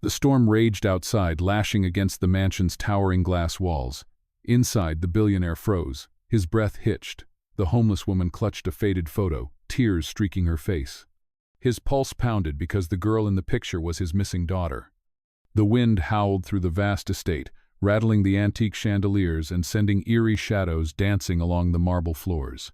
The storm raged outside, lashing against the mansion's towering glass walls. Inside, the billionaire froze. His breath hitched. The homeless woman clutched a faded photo, tears streaking her face. His pulse pounded because the girl in the picture was his missing daughter. The wind howled through the vast estate, rattling the antique chandeliers and sending eerie shadows dancing along the marble floors.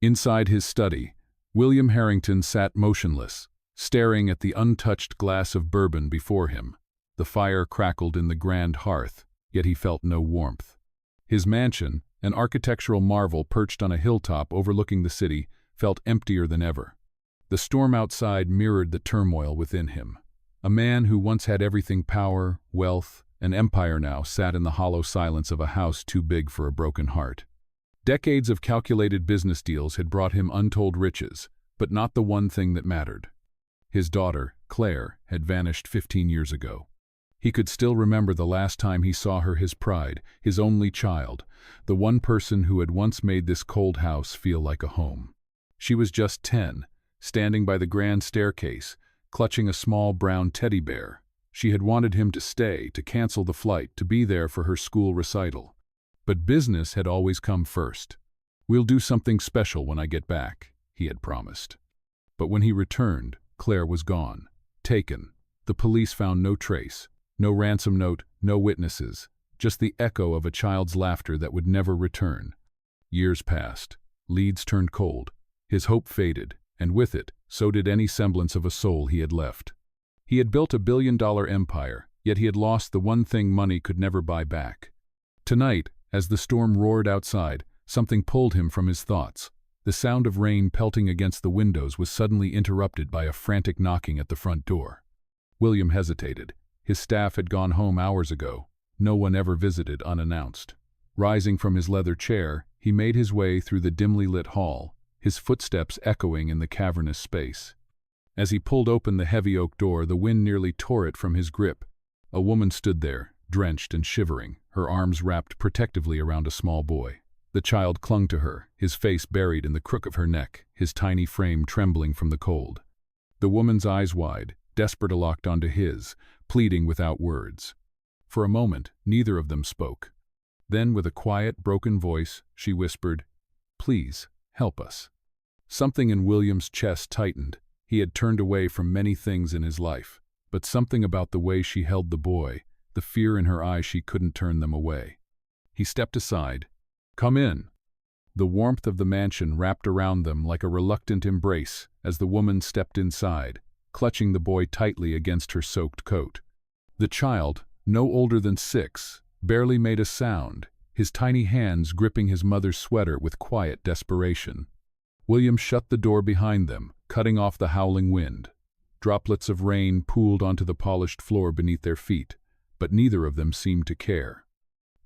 Inside his study, William Harrington sat motionless, staring at the untouched glass of bourbon before him. The fire crackled in the grand hearth, yet he felt no warmth. His mansion, an architectural marvel perched on a hilltop overlooking the city, felt emptier than ever. The storm outside mirrored the turmoil within him. A man who once had everything: power, wealth, and empire, now sat in the hollow silence of a house too big for a broken heart. Decades of calculated business deals had brought him untold riches, but not the one thing that mattered. His daughter, Claire, had vanished 15 years ago. He could still remember the last time he saw her, his pride, his only child, the one person who had once made this cold house feel like a home. She was just 10, standing by the grand staircase, clutching a small brown teddy bear. She had wanted him to stay, to cancel the flight, to be there for her school recital. But business had always come first. "We'll do something special when I get back," he had promised. But when he returned, Claire was gone, taken. The police found no trace, no ransom note, no witnesses, just the echo of a child's laughter that would never return. Years passed. Leads turned cold. His hope faded, and with it, so did any semblance of a soul he had left. He had built a billion-dollar empire, yet he had lost the one thing money could never buy back. Tonight, as the storm roared outside, something pulled him from his thoughts. The sound of rain pelting against the windows was suddenly interrupted by a frantic knocking at the front door. William hesitated. His staff had gone home hours ago. No one ever visited unannounced. Rising from his leather chair, he made his way through the dimly lit hall, his footsteps echoing in the cavernous space. As he pulled open the heavy oak door, the wind nearly tore it from his grip. A woman stood there, drenched and shivering, her arms wrapped protectively around a small boy. The child clung to her, his face buried in the crook of her neck, his tiny frame trembling from the cold. The woman's eyes wide, desperate, locked onto his, pleading without words. For a moment, neither of them spoke. Then, with a quiet, broken voice, she whispered, "Please, help us." Something in William's chest tightened. He had turned away from many things in his life, but something about the way she held the boy, the fear in her eyes, she couldn't turn them away. He stepped aside. "Come in." The warmth of the mansion wrapped around them like a reluctant embrace as the woman stepped inside, clutching the boy tightly against her soaked coat. The child, no older than 6, barely made a sound, his tiny hands gripping his mother's sweater with quiet desperation. William shut the door behind them, cutting off the howling wind. Droplets of rain pooled onto the polished floor beneath their feet, but neither of them seemed to care.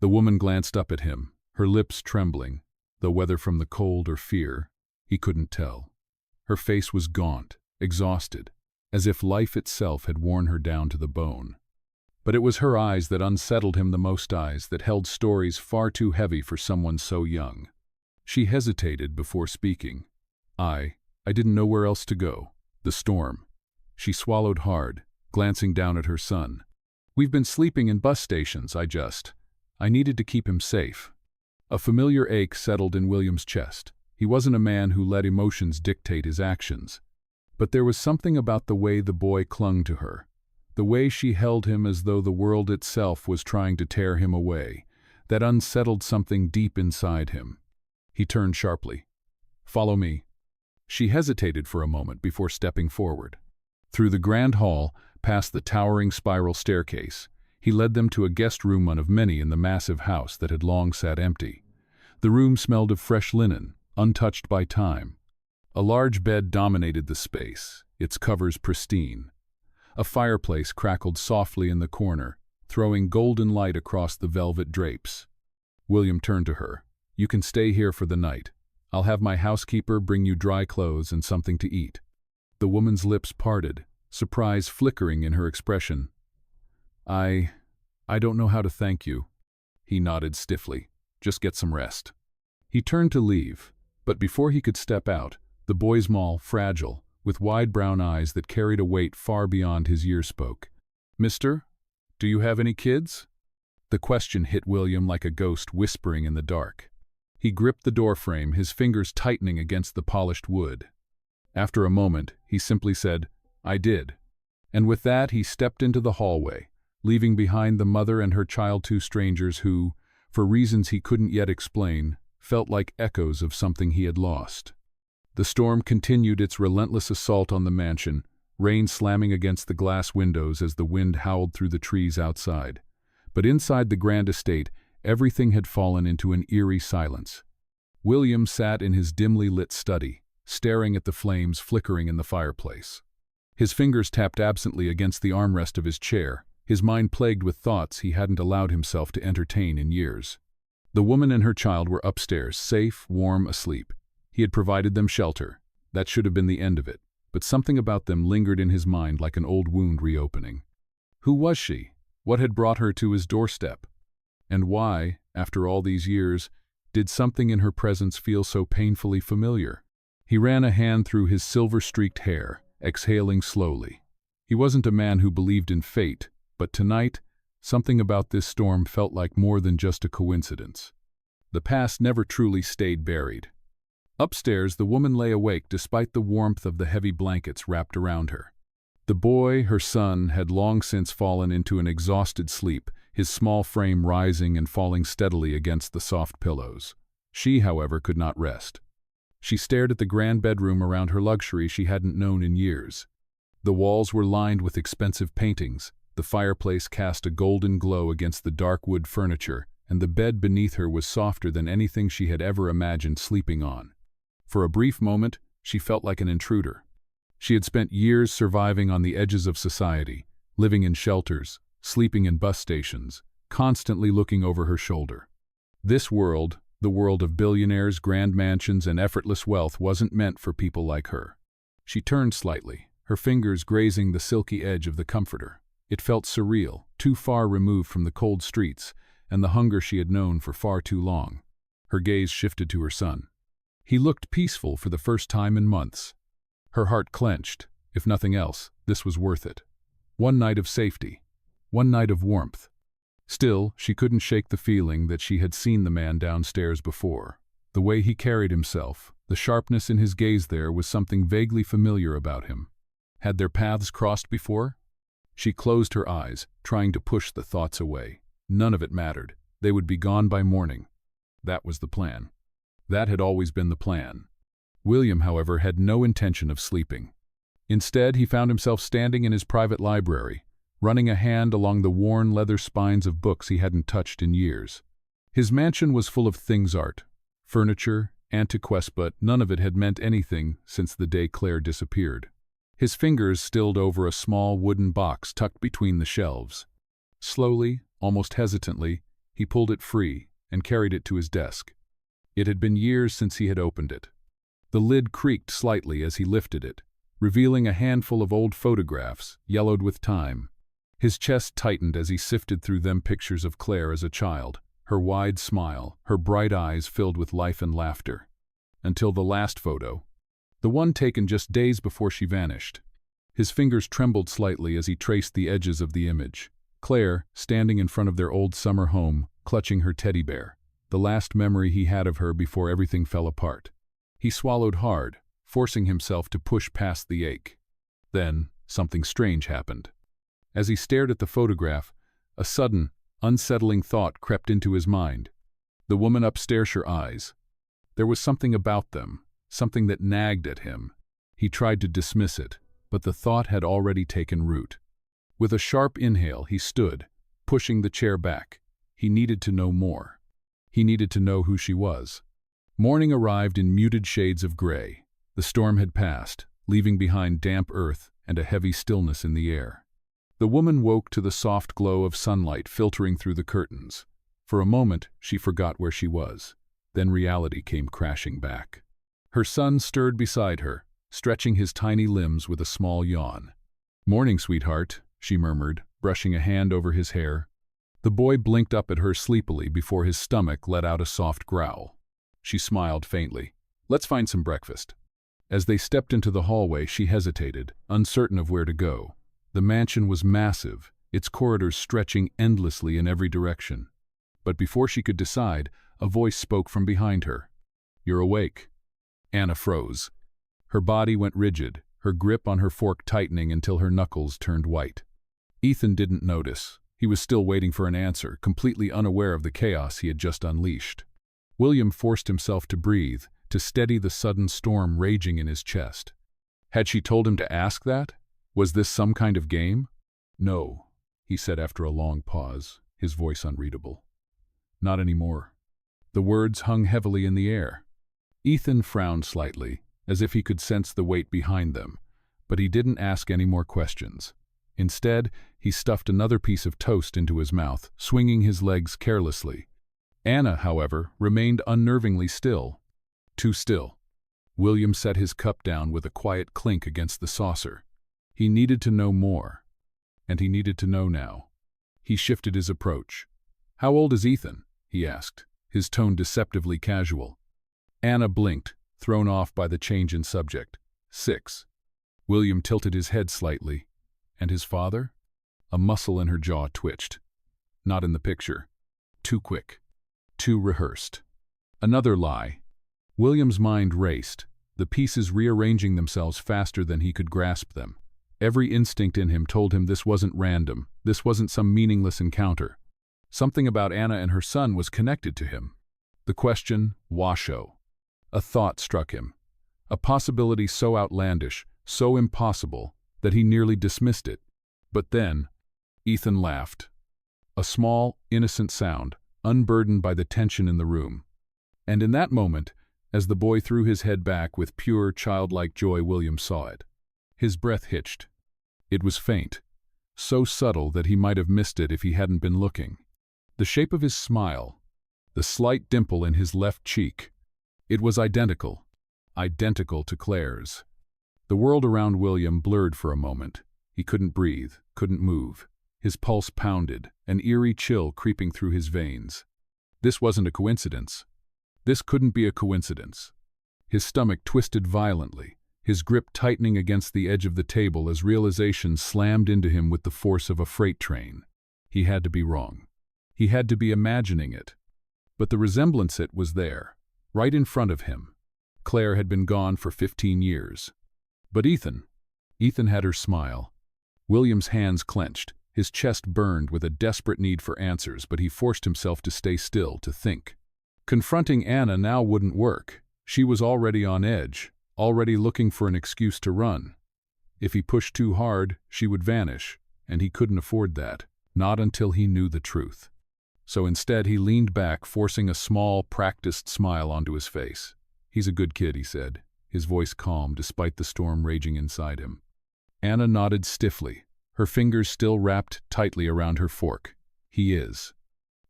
The woman glanced up at him, her lips trembling, though whether from the cold or fear, he couldn't tell. Her face was gaunt, exhausted, as if life itself had worn her down to the bone. But it was her eyes that unsettled him the most, eyes that held stories far too heavy for someone so young. She hesitated before speaking. I didn't know where else to go. The storm." She swallowed hard, glancing down at her son. "We've been sleeping in bus stations. I needed to keep him safe." A familiar ache settled in William's chest. He wasn't a man who let emotions dictate his actions. But there was something about the way the boy clung to her, the way she held him as though the world itself was trying to tear him away, that unsettled something deep inside him. He turned sharply. "Follow me." She hesitated for a moment before stepping forward. Through the grand hall, past the towering spiral staircase, he led them to a guest room, one of many in the massive house that had long sat empty. The room smelled of fresh linen, untouched by time. A large bed dominated the space, its covers pristine. A fireplace crackled softly in the corner, throwing golden light across the velvet drapes. William turned to her. "You can stay here for the night. I'll have my housekeeper bring you dry clothes and something to eat." The woman's lips parted, surprise flickering in her expression. I don't know how to thank you." He nodded stiffly. "Just get some rest." He turned to leave, but before he could step out, the boy, small, fragile, with wide brown eyes that carried a weight far beyond his years, spoke. "Mister, do you have any kids?" The question hit William like a ghost whispering in the dark. He gripped the doorframe, his fingers tightening against the polished wood. After a moment, he simply said, "I did." And with that, he stepped into the hallway, leaving behind the mother and her child, two strangers who, for reasons he couldn't yet explain, felt like echoes of something he had lost. The storm continued its relentless assault on the mansion, rain slamming against the glass windows as the wind howled through the trees outside. But inside the grand estate, everything had fallen into an eerie silence. William sat in his dimly lit study, staring at the flames flickering in the fireplace. His fingers tapped absently against the armrest of his chair, his mind plagued with thoughts he hadn't allowed himself to entertain in years. The woman and her child were upstairs, safe, warm, asleep. He had provided them shelter. That should have been the end of it, but something about them lingered in his mind like an old wound reopening. Who was she? What had brought her to his doorstep? And why, after all these years, did something in her presence feel so painfully familiar? He ran a hand through his silver-streaked hair, exhaling slowly. He wasn't a man who believed in fate, but tonight, something about this storm felt like more than just a coincidence. The past never truly stayed buried. Upstairs, the woman lay awake despite the warmth of the heavy blankets wrapped around her. The boy, her son, had long since fallen into an exhausted sleep, his small frame rising and falling steadily against the soft pillows. She, however, could not rest. She stared at the grand bedroom around her luxury she hadn't known in years. The walls were lined with expensive paintings, the fireplace cast a golden glow against the dark wood furniture, and the bed beneath her was softer than anything she had ever imagined sleeping on. For a brief moment, she felt like an intruder. She had spent years surviving on the edges of society, living in shelters, sleeping in bus stations, constantly looking over her shoulder. This world, the world of billionaires, grand mansions, and effortless wealth, wasn't meant for people like her. She turned slightly, her fingers grazing the silky edge of the comforter. It felt surreal, too far removed from the cold streets and the hunger she had known for far too long. Her gaze shifted to her son. He looked peaceful for the first time in months. Her heart clenched. If nothing else, this was worth it. One night of safety. One night of warmth. Still, she couldn't shake the feeling that she had seen the man downstairs before. The way he carried himself, the sharpness in his gaze, there was something vaguely familiar about him. Had their paths crossed before? She closed her eyes, trying to push the thoughts away. None of it mattered. They would be gone by morning. That was the plan. That had always been the plan. William, however, had no intention of sleeping. Instead, he found himself standing in his private library, running a hand along the worn leather spines of books he hadn't touched in years. His mansion was full of things: art, furniture, antiques, but none of it had meant anything since the day Claire disappeared. His fingers stilled over a small wooden box tucked between the shelves. Slowly, almost hesitantly, he pulled it free and carried it to his desk. It had been years since he had opened it. The lid creaked slightly as he lifted it, revealing a handful of old photographs, yellowed with time. His chest tightened as he sifted through them, pictures of Claire as a child, her wide smile, her bright eyes filled with life and laughter. Until the last photo, the one taken just days before she vanished. His fingers trembled slightly as he traced the edges of the image. Claire, standing in front of their old summer home, clutching her teddy bear, the last memory he had of her before everything fell apart. He swallowed hard, forcing himself to push past the ache. Then, something strange happened. As he stared at the photograph, a sudden, unsettling thought crept into his mind. The woman upstairs, her eyes. There was something about them, something that nagged at him. He tried to dismiss it, but the thought had already taken root. With a sharp inhale, he stood, pushing the chair back. He needed to know more. He needed to know who she was. Morning arrived in muted shades of gray. The storm had passed, leaving behind damp earth and a heavy stillness in the air. The woman woke to the soft glow of sunlight filtering through the curtains. For a moment, she forgot where she was. Then reality came crashing back. Her son stirred beside her, stretching his tiny limbs with a small yawn. "Morning, sweetheart," she murmured, brushing a hand over his hair. The boy blinked up at her sleepily before his stomach let out a soft growl. She smiled faintly. "Let's find some breakfast." As they stepped into the hallway, she hesitated, uncertain of where to go. The mansion was massive, its corridors stretching endlessly in every direction. But before she could decide, a voice spoke from behind her. "You're awake." Anna froze. Her body went rigid, her grip on her fork tightening until her knuckles turned white. Ethan didn't notice. He was still waiting for an answer, completely unaware of the chaos he had just unleashed. William forced himself to breathe, to steady the sudden storm raging in his chest. Had she told him to ask that? Was this some kind of game? "No," he said after a long pause, his voice unreadable. "Not anymore." The words hung heavily in the air. Ethan frowned slightly, as if he could sense the weight behind them, but he didn't ask any more questions. Instead, he stuffed another piece of toast into his mouth, swinging his legs carelessly. Anna, however, remained unnervingly still. Too still. William set his cup down with a quiet clink against the saucer. He needed to know more. And he needed to know now. He shifted his approach. "How old is Ethan?" he asked, his tone deceptively casual. Anna blinked, thrown off by the change in subject. 6. William tilted his head slightly. And his father? A muscle in her jaw twitched. Not in the picture. Too quick. Too rehearsed. Another lie. William's mind raced, the pieces rearranging themselves faster than he could grasp them. Every instinct in him told him this wasn't random, this wasn't some meaningless encounter. Something about Anna and her son was connected to him. The question, Washoe. A thought struck him. A possibility so outlandish, so impossible, that he nearly dismissed it. But then, Ethan laughed. A small, innocent sound, unburdened by the tension in the room. And in that moment, as the boy threw his head back with pure, childlike joy, William saw it. His breath hitched. It was faint, so subtle that he might have missed it if he hadn't been looking. The shape of his smile, the slight dimple in his left cheek, it was identical to Claire's. The world around William blurred for a moment. He couldn't breathe, couldn't move. His pulse pounded, an eerie chill creeping through his veins. This wasn't a coincidence. This couldn't be a coincidence. His stomach twisted violently, his grip tightening against the edge of the table as realization slammed into him with the force of a freight train. He had to be wrong. He had to be imagining it. But the resemblance it was there, right in front of him. Claire had been gone for 15 years. But Ethan had her smile. William's hands clenched, his chest burned with a desperate need for answers, but he forced himself to stay still, to think. Confronting Anna now wouldn't work. She was already on edge, already looking for an excuse to run. If he pushed too hard, she would vanish, and he couldn't afford that, not until he knew the truth. So instead he leaned back, forcing a small, practiced smile onto his face. "He's a good kid," he said, his voice calm despite the storm raging inside him. Anna nodded stiffly, her fingers still wrapped tightly around her fork. "He is."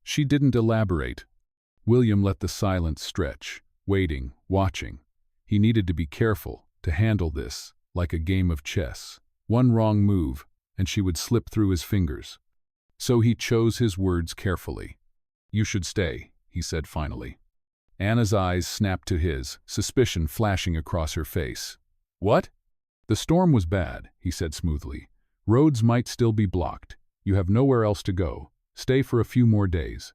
She didn't elaborate. William let the silence stretch, waiting, watching. He needed to be careful, to handle this, like a game of chess. One wrong move, and she would slip through his fingers. So he chose his words carefully. "You should stay," he said finally. Anna's eyes snapped to his, suspicion flashing across her face. "What?" "The storm was bad," he said smoothly. "Roads might still be blocked. You have nowhere else to go. Stay for a few more days."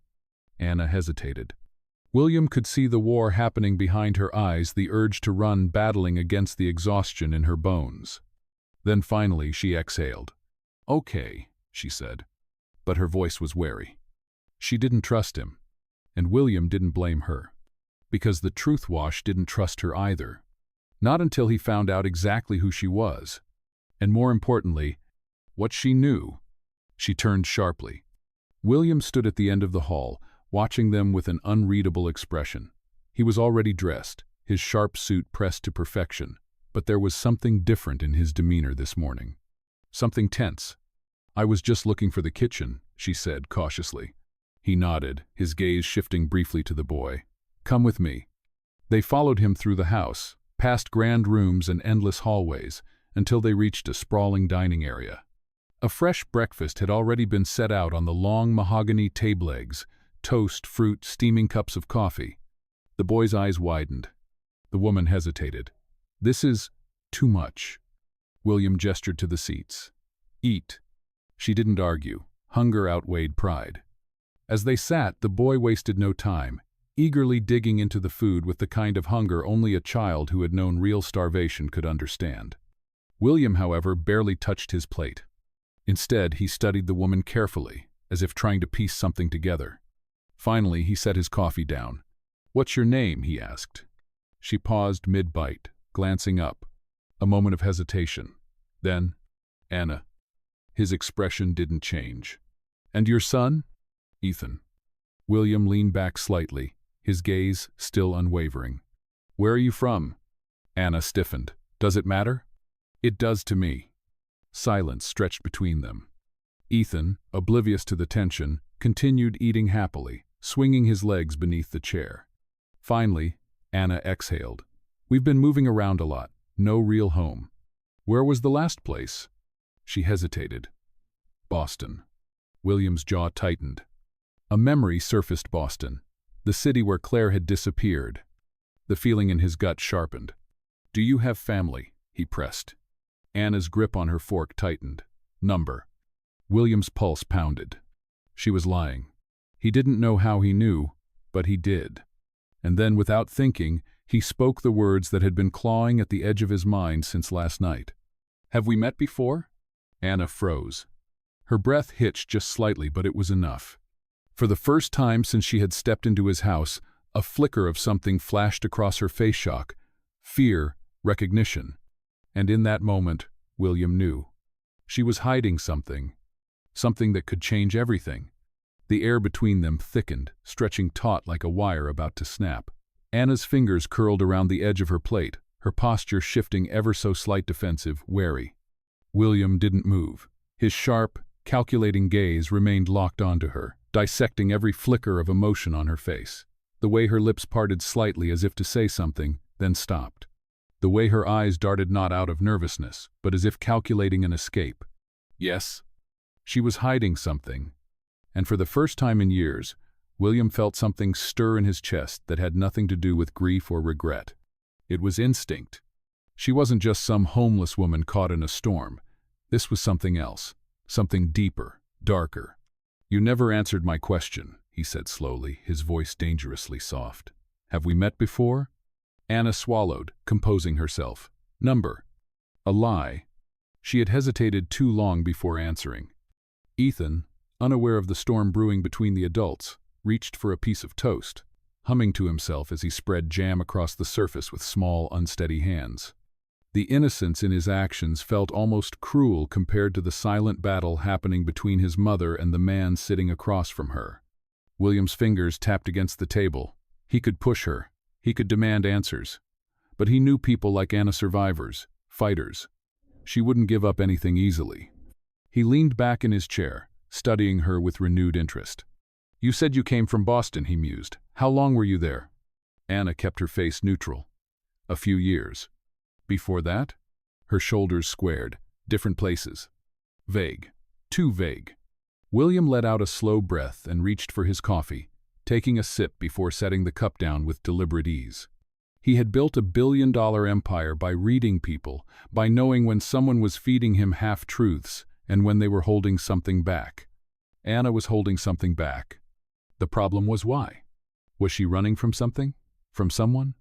Anna hesitated. William could see the war happening behind her eyes, the urge to run battling against the exhaustion in her bones. Then finally she exhaled. "Okay," she said. But her voice was wary. She didn't trust him, and William didn't blame her. Because the truth wash didn't trust her either. Not until he found out exactly who she was. And more importantly, what she knew. She turned sharply. William stood at the end of the hall, watching them with an unreadable expression. He was already dressed, his sharp suit pressed to perfection, but there was something different in his demeanor this morning. Something tense. "I was just looking for the kitchen," she said cautiously. He nodded, his gaze shifting briefly to the boy. "Come with me." They followed him through the house, past grand rooms and endless hallways, until they reached a sprawling dining area. A fresh breakfast had already been set out on the long mahogany table legs, toast, fruit, steaming cups of coffee. The boy's eyes widened. The woman hesitated. "This is too much." William gestured to the seats. "Eat." She didn't argue. Hunger outweighed pride. As they sat, the boy wasted no time, eagerly digging into the food with the kind of hunger only a child who had known real starvation could understand. William, however, barely touched his plate. Instead, he studied the woman carefully, as if trying to piece something together. Finally, he set his coffee down. "What's your name?" he asked. She paused mid-bite, glancing up. A moment of hesitation. Then, "Anna." His expression didn't change. "And your son?" "Ethan." William leaned back slightly, his gaze still unwavering. "Where are you from?" Anna stiffened. "Does it matter?" "It does to me." Silence stretched between them. Ethan, oblivious to the tension, continued eating happily, swinging his legs beneath the chair. Finally, Anna exhaled. "We've been moving around a lot. No real home." "Where was the last place?" She hesitated. "Boston." William's jaw tightened. A memory surfaced. Boston, the city where Claire had disappeared. The feeling in his gut sharpened. "Do you have family?" he pressed. Anna's grip on her fork tightened. "Number." William's pulse pounded. She was lying. He didn't know how he knew, but he did. And then, without thinking, he spoke the words that had been clawing at the edge of his mind since last night. "Have we met before?" Anna froze. Her breath hitched just slightly, but it was enough. For the first time since she had stepped into his house, a flicker of something flashed across her face. Shock, fear, recognition. And in that moment, William knew. She was hiding something. Something that could change everything. The air between them thickened, stretching taut like a wire about to snap. Anna's fingers curled around the edge of her plate, her posture shifting ever so slight, defensive, wary. William didn't move. His sharp, calculating gaze remained locked onto her, dissecting every flicker of emotion on her face. The way her lips parted slightly as if to say something, then stopped. The way her eyes darted not out of nervousness, but as if calculating an escape. Yes, she was hiding something. And for the first time in years, William felt something stir in his chest that had nothing to do with grief or regret. It was instinct. She wasn't just some homeless woman caught in a storm. This was something else, something deeper, darker. "You never answered my question," he said slowly, his voice dangerously soft. "Have we met before?" Anna swallowed, composing herself. "Number." A lie. She had hesitated too long before answering. Ethan, unaware of the storm brewing between the adults, reached for a piece of toast, humming to himself as he spread jam across the surface with small, unsteady hands. The innocence in his actions felt almost cruel compared to the silent battle happening between his mother and the man sitting across from her. William's fingers tapped against the table. He could push her. He could demand answers. But he knew people like Anna, survivors, fighters. She wouldn't give up anything easily. He leaned back in his chair, studying her with renewed interest. "You said you came from Boston," he mused. "How long were you there?" Anna kept her face neutral. "A few years." "Before that?" Her shoulders squared. "Different places." Vague. Too vague. William let out a slow breath and reached for his coffee, taking a sip before setting the cup down with deliberate ease. He had built a billion-dollar empire by reading people, by knowing when someone was feeding him half-truths and when they were holding something back. Anna was holding something back. The problem was why? Was she running from something? From someone?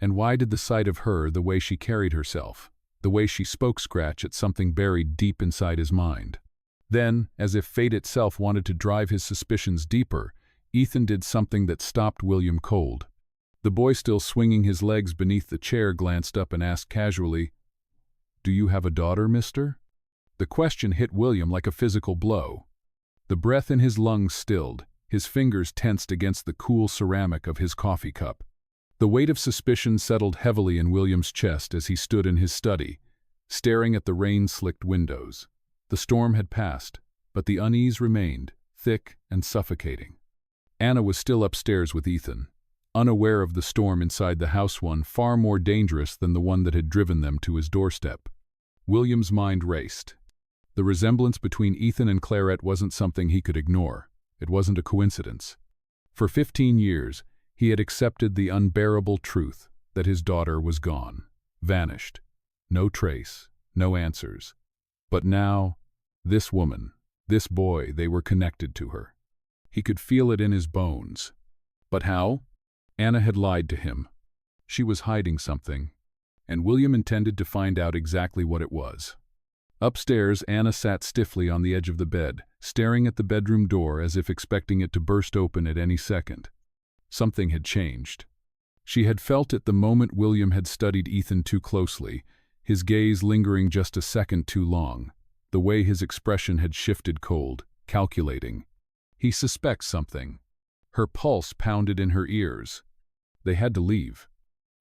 And why did the sight of her, the way she carried herself, the way she spoke, scratch at something buried deep inside his mind? Then, as if fate itself wanted to drive his suspicions deeper, Ethan did something that stopped William cold. The boy, still swinging his legs beneath the chair, glanced up and asked casually, "Do you have a daughter, mister?" The question hit William like a physical blow. The breath in his lungs stilled, his fingers tensed against the cool ceramic of his coffee cup. The weight of suspicion settled heavily in William's chest as he stood in his study, staring at the rain-slicked windows. The storm had passed, but the unease remained, thick and suffocating. Anna was still upstairs with Ethan, unaware of the storm inside the house, one far more dangerous than the one that had driven them to his doorstep. William's mind raced. The resemblance between Ethan and Clairette wasn't something he could ignore. It wasn't a coincidence. For 15 years, he had accepted the unbearable truth that his daughter was gone, vanished. No trace, no answers. But now, this woman, This boy, they were connected to her. He could feel it in his bones. But how? Anna had lied to him. She was hiding something, and William intended to find out exactly what it was. Upstairs, Anna sat stiffly on the edge of the bed, staring at the bedroom door as if expecting it to burst open at any second. Something had changed. She had felt it the moment William had studied Ethan too closely, his gaze lingering just a second too long, the way his expression had shifted cold, calculating. He suspects something. Her pulse pounded in her ears. They had to leave.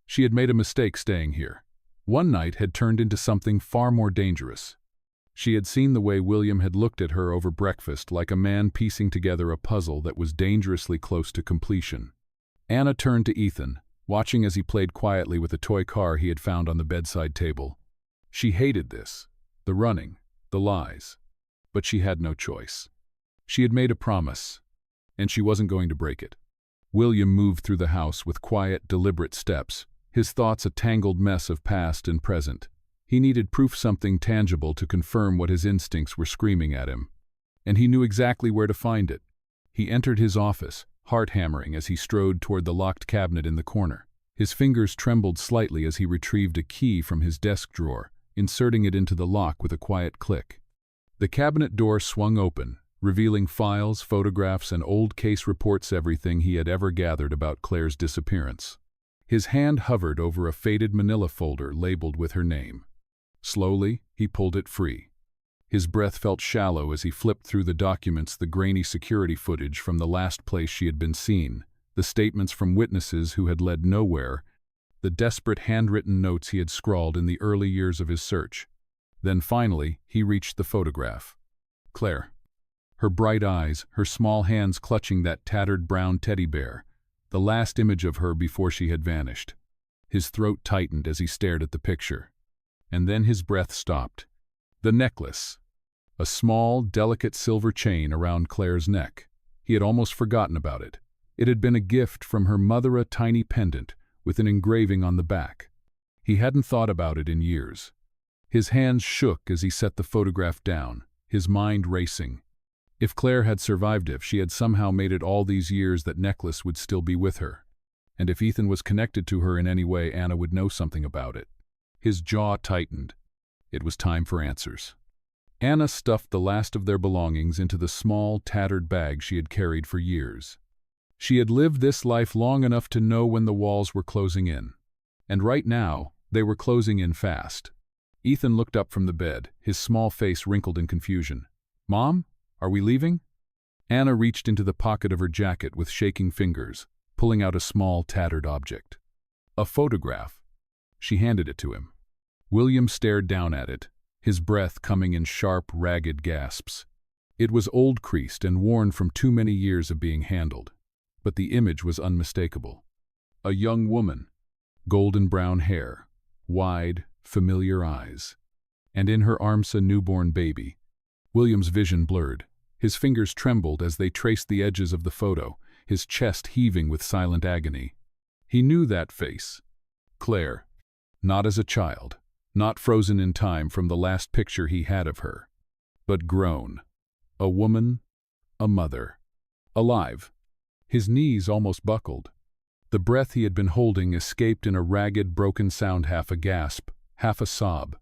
She had made a mistake staying here. One night had turned into something far more dangerous. She had seen the way William had looked at her over breakfast like a man piecing together a puzzle that was dangerously close to completion. Anna turned to Ethan, watching as he played quietly with a toy car he had found on the bedside table. She hated this, the running, the lies. But she had no choice. She had made a promise, and she wasn't going to break it. William moved through the house with quiet, deliberate steps, his thoughts a tangled mess of past and present. He needed proof, something tangible to confirm what his instincts were screaming at him. And he knew exactly where to find it. He entered his office, heart hammering as he strode toward the locked cabinet in the corner. His fingers trembled slightly as he retrieved a key from his desk drawer, inserting it into the lock with a quiet click. The cabinet door swung open, revealing files, photographs, and old case reports, everything he had ever gathered about Claire's disappearance. His hand hovered over a faded manila folder labeled with her name. Slowly, he pulled it free. His breath felt shallow as he flipped through the documents, the grainy security footage from the last place she had been seen, the statements from witnesses who had led nowhere, the desperate handwritten notes he had scrawled in the early years of his search. Then finally, he reached the photograph. Claire. Her bright eyes, her small hands clutching that tattered brown teddy bear, the last image of her before she had vanished. His throat tightened as he stared at the picture. And then his breath stopped. The necklace. A small, delicate silver chain around Claire's neck. He had almost forgotten about it. It had been a gift from her mother, a tiny pendant with an engraving on the back. He hadn't thought about it in years. His hands shook as he set the photograph down, his mind racing. If Claire had survived, if she had somehow made it all these years, that necklace would still be with her. And if Ethan was connected to her in any way, Anna would know something about it. His jaw tightened. It was time for answers. Anna stuffed the last of their belongings into the small, tattered bag she had carried for years. She had lived this life long enough to know when the walls were closing in. And right now, they were closing in fast. Ethan looked up from the bed, his small face wrinkled in confusion. "Mom, are we leaving?" Anna reached into the pocket of her jacket with shaking fingers, pulling out a small, tattered object. A photograph. She handed it to him. William stared down at it, his breath coming in sharp, ragged gasps. It was old, creased, and worn from too many years of being handled. But the image was unmistakable. A young woman, golden brown hair, wide, familiar eyes, and in her arms a newborn baby. William's vision blurred. His fingers trembled as they traced the edges of the photo, his chest heaving with silent agony. He knew that face. Claire. Not as a child, not frozen in time from the last picture he had of her, but grown. A woman, a mother, alive. His knees almost buckled. The breath he had been holding escaped in a ragged, broken sound, half a gasp, half a sob.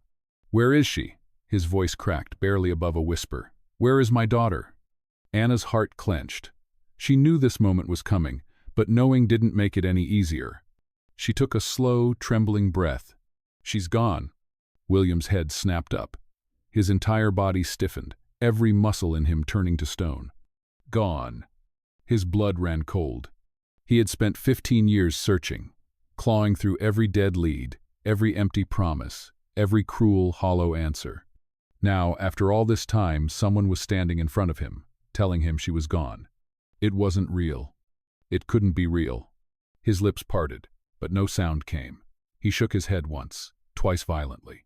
"Where is she?" His voice cracked, barely above a whisper. "Where is my daughter?" Anna's heart clenched. She knew this moment was coming, but knowing didn't make it any easier. She took a slow, trembling breath. "She's gone." William's head snapped up. His entire body stiffened, every muscle in him turning to stone. Gone. His blood ran cold. He had spent 15 years searching, clawing through every dead lead, every empty promise, every cruel, hollow answer. Now, after all this time, someone was standing in front of him, telling him she was gone. It wasn't real. It couldn't be real. His lips parted, but no sound came. He shook his head once, twice violently.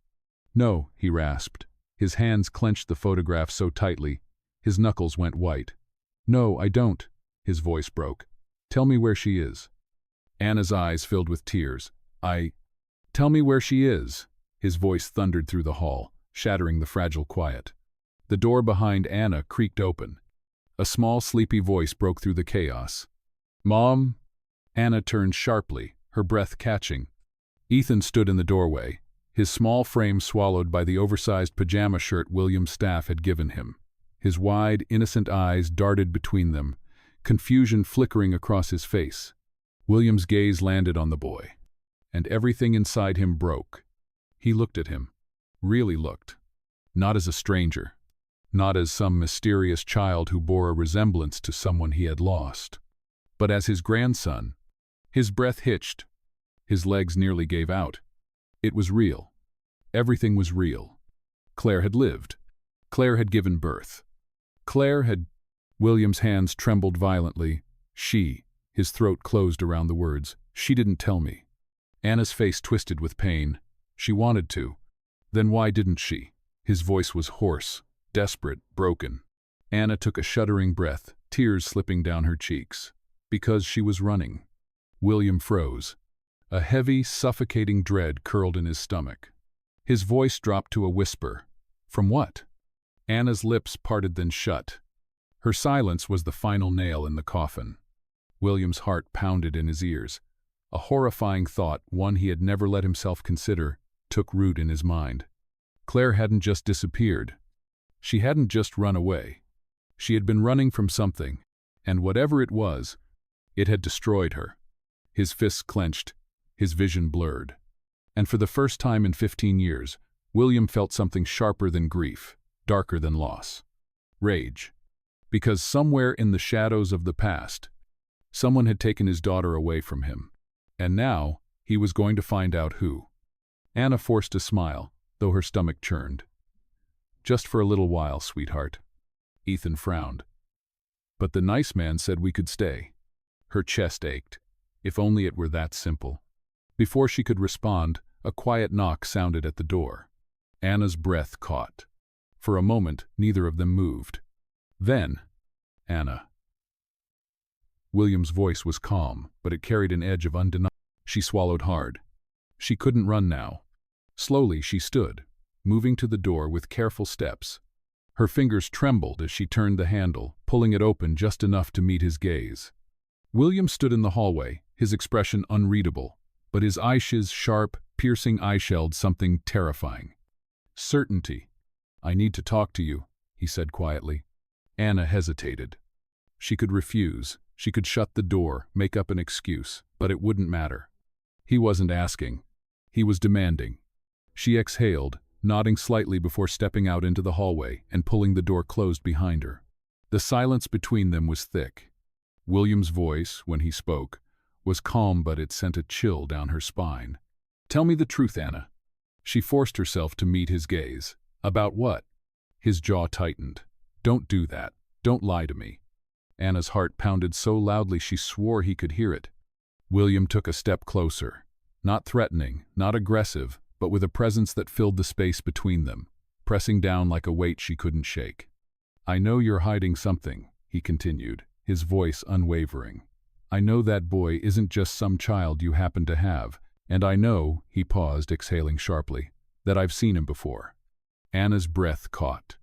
"No," he rasped. His hands clenched the photograph so tightly, his knuckles went white. "No, I don't." His voice broke. "Tell me where she is." Anna's eyes filled with tears. Tell me where she is." His voice thundered through the hall, shattering the fragile quiet. The door behind Anna creaked open. A small, sleepy voice broke through the chaos. "Mom?" Anna turned sharply, her breath catching. Ethan stood in the doorway, his small frame swallowed by the oversized pajama shirt William's staff had given him. His wide, innocent eyes darted between them, confusion flickering across his face. William's gaze landed on the boy, and everything inside him broke. He looked at him, really looked. Not as a stranger, not as some mysterious child who bore a resemblance to someone he had lost, but as his grandson. His breath hitched. His legs nearly gave out. It was real. Everything was real. Claire had lived. Claire had given birth. Claire had... William's hands trembled violently. His throat closed around the words. She didn't tell me. Anna's face twisted with pain. She wanted to. Then why didn't she? His voice was hoarse, desperate, broken. Anna took a shuddering breath, tears slipping down her cheeks. Because she was running. William froze. A heavy, suffocating dread curled in his stomach. His voice dropped to a whisper. From what? Anna's lips parted then shut. Her silence was the final nail in the coffin. William's heart pounded in his ears. A horrifying thought, one he had never let himself consider, took root in his mind. Claire hadn't just disappeared. She hadn't just run away. She had been running from something, and whatever it was, it had destroyed her. His fists clenched, his vision blurred. And for the first time in 15 years, William felt something sharper than grief, darker than loss. Rage. Because somewhere in the shadows of the past, someone had taken his daughter away from him. And now, he was going to find out who. Anna forced a smile, though her stomach churned. Just for a little while, sweetheart. Ethan frowned. But the nice man said we could stay. Her chest ached. If only it were that simple. Before she could respond, a quiet knock sounded at the door. Anna's breath caught. For a moment, neither of them moved. Then, Anna. William's voice was calm, but it carried an edge of undeniable. She swallowed hard. She couldn't run now. Slowly she stood, moving to the door with careful steps. Her fingers trembled as she turned the handle, pulling it open just enough to meet his gaze. William stood in the hallway, his expression unreadable, but his eyes sharp, piercing eyeshelled something terrifying. Certainty. I need to talk to you, he said quietly. Anna hesitated. She could refuse. She could shut the door, make up an excuse, but it wouldn't matter. He wasn't asking. He was demanding. She exhaled, nodding slightly before stepping out into the hallway and pulling the door closed behind her. The silence between them was thick. William's voice, when he spoke, was calm, but it sent a chill down her spine. Tell me the truth, Anna. She forced herself to meet his gaze. About what? His jaw tightened. Don't do that. Don't lie to me. Anna's heart pounded so loudly she swore he could hear it. William took a step closer. Not threatening, not aggressive, but with a presence that filled the space between them, pressing down like a weight she couldn't shake. I know you're hiding something, he continued, his voice unwavering. I know that boy isn't just some child you happen to have, and I know, he paused, exhaling sharply, that I've seen him before. Anna's breath caught.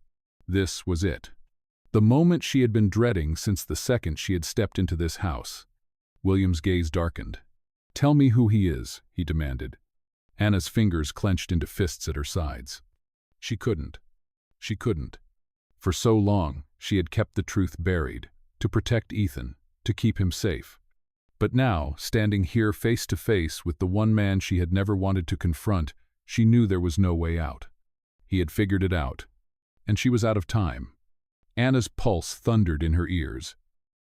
This was it. The moment she had been dreading since the second she had stepped into this house. William's gaze darkened. Tell me who he is, he demanded. Anna's fingers clenched into fists at her sides. She couldn't. She couldn't. For so long, she had kept the truth buried, to protect Ethan, to keep him safe. But now, standing here face to face with the one man she had never wanted to confront, she knew there was no way out. He had figured it out. And she was out of time. Anna's pulse thundered in her ears.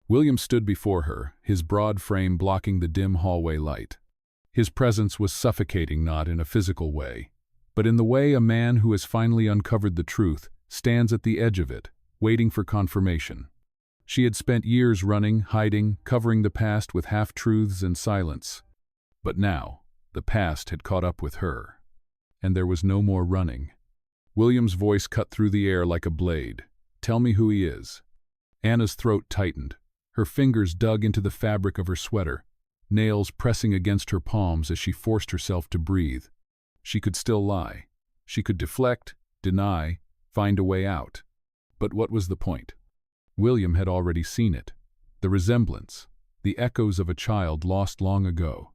William stood before her, his broad frame blocking the dim hallway light. His presence was suffocating, not in a physical way, but in the way a man who has finally uncovered the truth stands at the edge of it, waiting for confirmation. She had spent years running, hiding, covering the past with half-truths and silence. But now, the past had caught up with her, and there was no more running. William's voice cut through the air like a blade. Tell me who he is. Anna's throat tightened. Her fingers dug into the fabric of her sweater, nails pressing against her palms as she forced herself to breathe. She could still lie. She could deflect, deny, find a way out. But what was the point? William had already seen it. The resemblance, the echoes of a child lost long ago.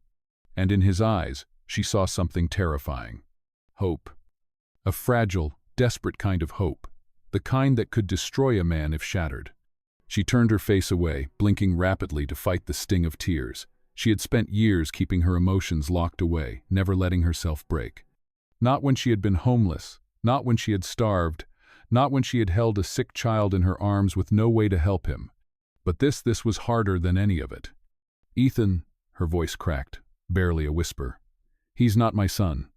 And in his eyes, she saw something terrifying. Hope. A fragile, desperate kind of hope. The kind that could destroy a man if shattered. She turned her face away, blinking rapidly to fight the sting of tears. She had spent years keeping her emotions locked away, never letting herself break. Not when she had been homeless, not when she had starved, not when she had held a sick child in her arms with no way to help him. But this was harder than any of it. Ethan, her voice cracked, barely a whisper. He's not my son.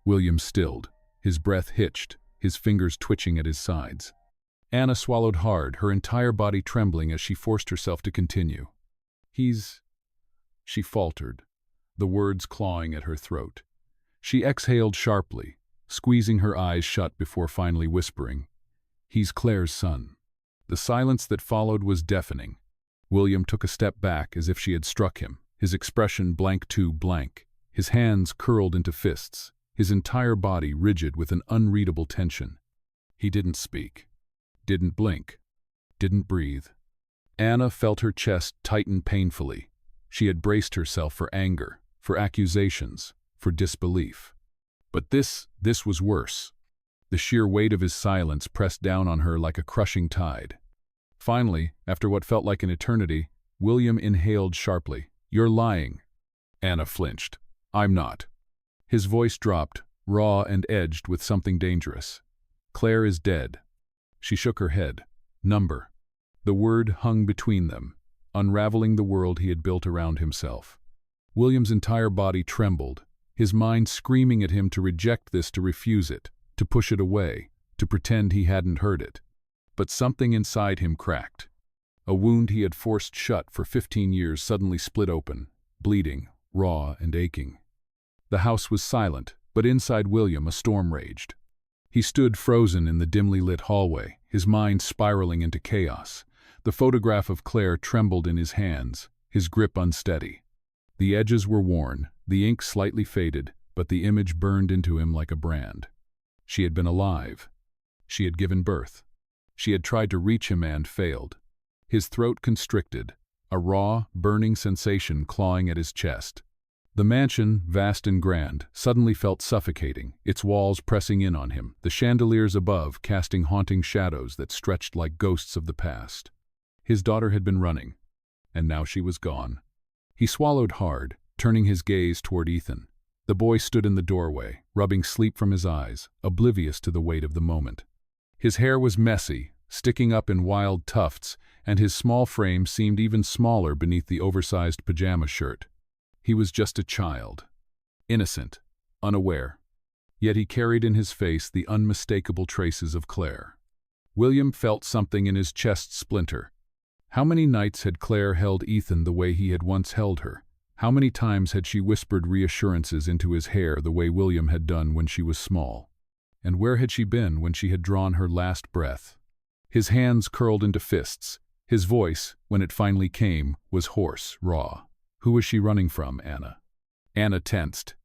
William stilled, his breath hitched, his fingers twitching at his sides. Anna swallowed hard, her entire body trembling as she forced herself to continue. She faltered, the words clawing at her throat. She exhaled sharply, squeezing her eyes shut before finally whispering, "He's Claire's son." The silence that followed was deafening. William took a step back as if she had struck him, his expression blank too blank, his hands curled into fists, his entire body rigid with an unreadable tension. He didn't speak, didn't blink, didn't breathe. Anna felt her chest tighten painfully. She had braced herself for anger, for accusations, for disbelief. But this was worse. The sheer weight of his silence pressed down on her like a crushing tide. Finally, after what felt like an eternity, William inhaled sharply. "You're lying." Anna flinched. "I'm not." His voice dropped, raw and edged with something dangerous. "Claire is dead." She shook her head. "Number." The word hung between them, unraveling the world he had built around himself. William's entire body trembled, his mind screaming at him to reject this, to refuse it, to push it away, to pretend he hadn't heard it. But something inside him cracked. A wound he had forced shut for 15 years suddenly split open, bleeding, raw and aching. The house was silent, but inside William a storm raged. He stood frozen in the dimly lit hallway, his mind spiraling into chaos. The photograph of Claire trembled in his hands, his grip unsteady. The edges were worn, the ink slightly faded, but the image burned into him like a brand. She had been alive. She had given birth. She had tried to reach him and failed. His throat constricted, a raw, burning sensation clawing at his chest. The mansion, vast and grand, suddenly felt suffocating, its walls pressing in on him, the chandeliers above casting haunting shadows that stretched like ghosts of the past. His daughter had been running, and now she was gone. He swallowed hard, turning his gaze toward Ethan. The boy stood in the doorway, rubbing sleep from his eyes, oblivious to the weight of the moment. His hair was messy, sticking up in wild tufts, and his small frame seemed even smaller beneath the oversized pajama shirt. He was just a child, innocent, unaware. Yet he carried in his face the unmistakable traces of Claire. William felt something in his chest splinter. How many nights had Claire held Ethan the way he had once held her? How many times had she whispered reassurances into his hair the way William had done when she was small? And where had she been when she had drawn her last breath? His hands curled into fists. His voice, when it finally came, was hoarse, raw. Who was she running from, Anna? Anna tensed.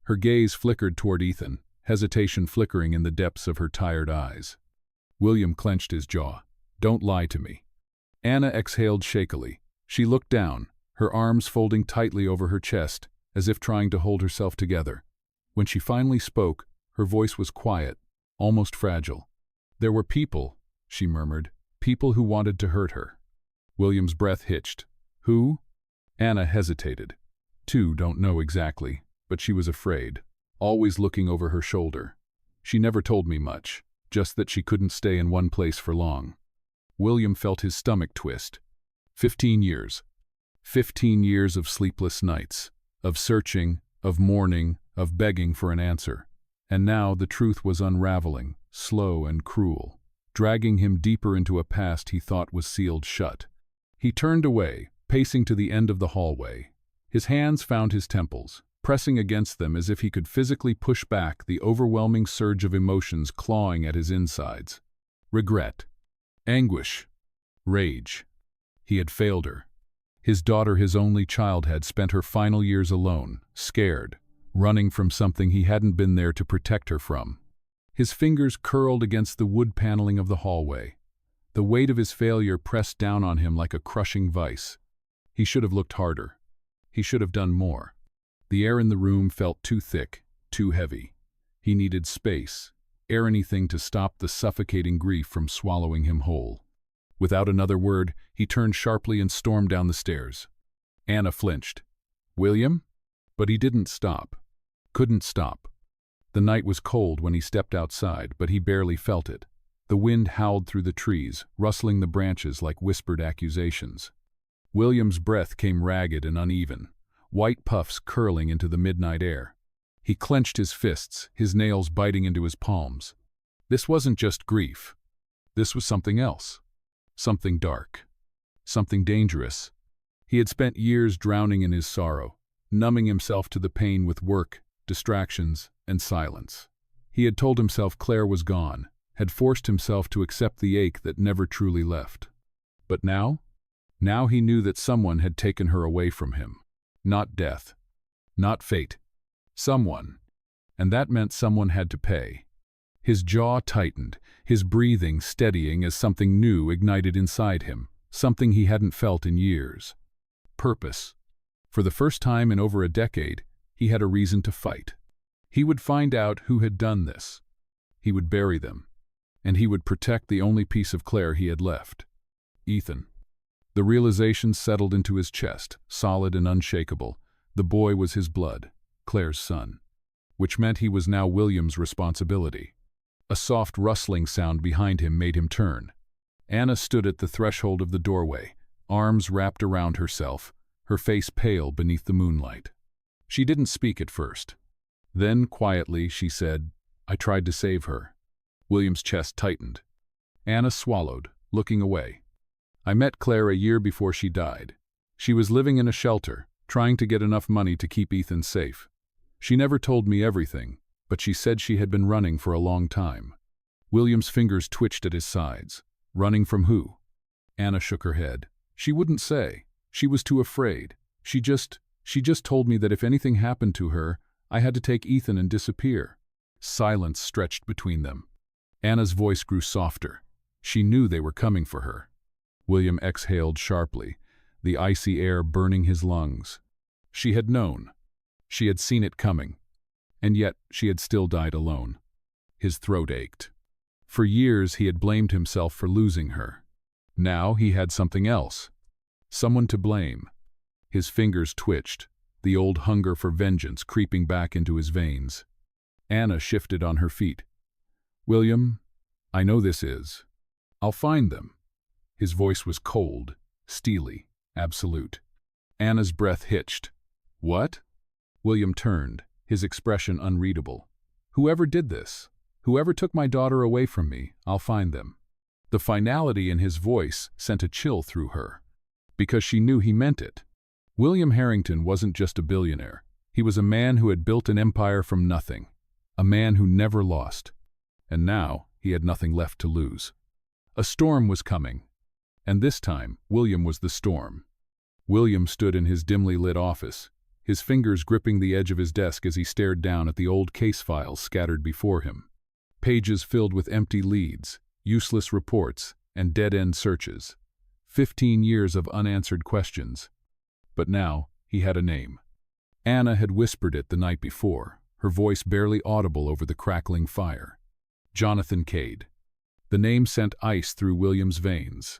Her gaze flickered toward Ethan, hesitation flickering in the depths of her tired eyes. William clenched his jaw. "Don't lie to me." Anna exhaled shakily. She looked down, her arms folding tightly over her chest, as if trying to hold herself together. When she finally spoke, her voice was quiet, almost fragile. "There were people," she murmured, "people who wanted to hurt her." William's breath hitched. "Who?" Anna hesitated. "Two, don't know exactly, but she was afraid, always looking over her shoulder. She never told me much, just that she couldn't stay in one place for long." William felt his stomach twist. 15 years. 15 years of sleepless nights, of searching, of mourning, of begging for an answer. And now the truth was unraveling, slow and cruel, dragging him deeper into a past he thought was sealed shut. He turned away, pacing to the end of the hallway. His hands found his temples, pressing against them as if he could physically push back the overwhelming surge of emotions clawing at his insides. Regret. Anguish. Rage. He had failed her. His daughter, his only child, had spent her final years alone, scared, running from something he hadn't been there to protect her from. His fingers curled against the wood paneling of the hallway. The weight of his failure pressed down on him like a crushing vice. He should have looked harder. He should have done more. The air in the room felt too thick, too heavy. He needed space, anything to stop the suffocating grief from swallowing him whole. Without another word, he turned sharply and stormed down the stairs. Anna flinched. "William?" But he didn't stop. Couldn't stop. The night was cold when he stepped outside, but he barely felt it. The wind howled through the trees, rustling the branches like whispered accusations. William's breath came ragged and uneven, white puffs curling into the midnight air. He clenched his fists, his nails biting into his palms. This wasn't just grief. This was something else. Something dark. Something dangerous. He had spent years drowning in his sorrow, numbing himself to the pain with work, distractions, and silence. He had told himself Claire was gone, had forced himself to accept the ache that never truly left. But now? Now he knew that someone had taken her away from him. Not death. Not fate. Someone. And that meant someone had to pay. His jaw tightened, his breathing steadying as something new ignited inside him, something he hadn't felt in years. Purpose. For the first time in over a decade, he had a reason to fight. He would find out who had done this. He would bury them. And he would protect the only piece of Claire he had left. Ethan. The realization settled into his chest, solid and unshakable. The boy was his blood, Claire's son. Which meant he was now William's responsibility. A soft rustling sound behind him made him turn. Anna stood at the threshold of the doorway, arms wrapped around herself, her face pale beneath the moonlight. She didn't speak at first. Then, quietly, she said, "I tried to save her." William's chest tightened. Anna swallowed, looking away. "I met Claire a year before she died. She was living in a shelter, trying to get enough money to keep Ethan safe. She never told me everything, but she said she had been running for a long time." William's fingers twitched at his sides. Running from who? Anna shook her head. "She wouldn't say. She was too afraid. She just told me that if anything happened to her, I had to take Ethan and disappear." Silence stretched between them. Anna's voice grew softer. She knew they were coming for her. William exhaled sharply, the icy air burning his lungs. She had known. She had seen it coming. And yet she had still died alone. His throat ached. For years he had blamed himself for losing her. Now he had something else. Someone to blame. His fingers twitched, the old hunger for vengeance creeping back into his veins. Anna shifted on her feet. "William, I know this is. I'll find them." His voice was cold, steely, absolute. Anna's breath hitched. "What?" William turned, his expression unreadable. "Whoever did this, whoever took my daughter away from me, I'll find them." The finality in his voice sent a chill through her, because she knew he meant it. William Harrington wasn't just a billionaire. He was a man who had built an empire from nothing, a man who never lost. And now he had nothing left to lose. A storm was coming, and this time William was the storm. William stood in his dimly lit office, his fingers gripping the edge of his desk as he stared down at the old case files scattered before him. Pages filled with empty leads, useless reports, and dead-end searches. 15 years of unanswered questions. But now he had a name. Anna had whispered it the night before, her voice barely audible over the crackling fire. Jonathan Cade. The name sent ice through William's veins.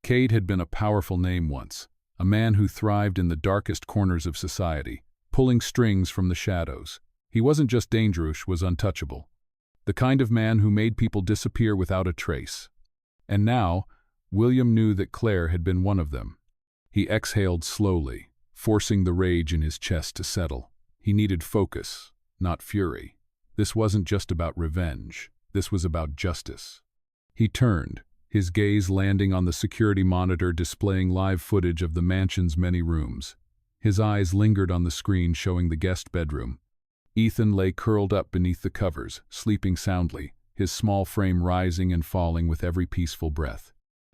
Cade had been a powerful name once, a man who thrived in the darkest corners of society, pulling strings from the shadows. He wasn't just dangerous, was untouchable. The kind of man who made people disappear without a trace. And now, William knew that Claire had been one of them. He exhaled slowly, forcing the rage in his chest to settle. He needed focus, not fury. This wasn't just about revenge. This was about justice. He turned, his gaze landing on the security monitor displaying live footage of the mansion's many rooms. His eyes lingered on the screen showing the guest bedroom. Ethan lay curled up beneath the covers, sleeping soundly, his small frame rising and falling with every peaceful breath.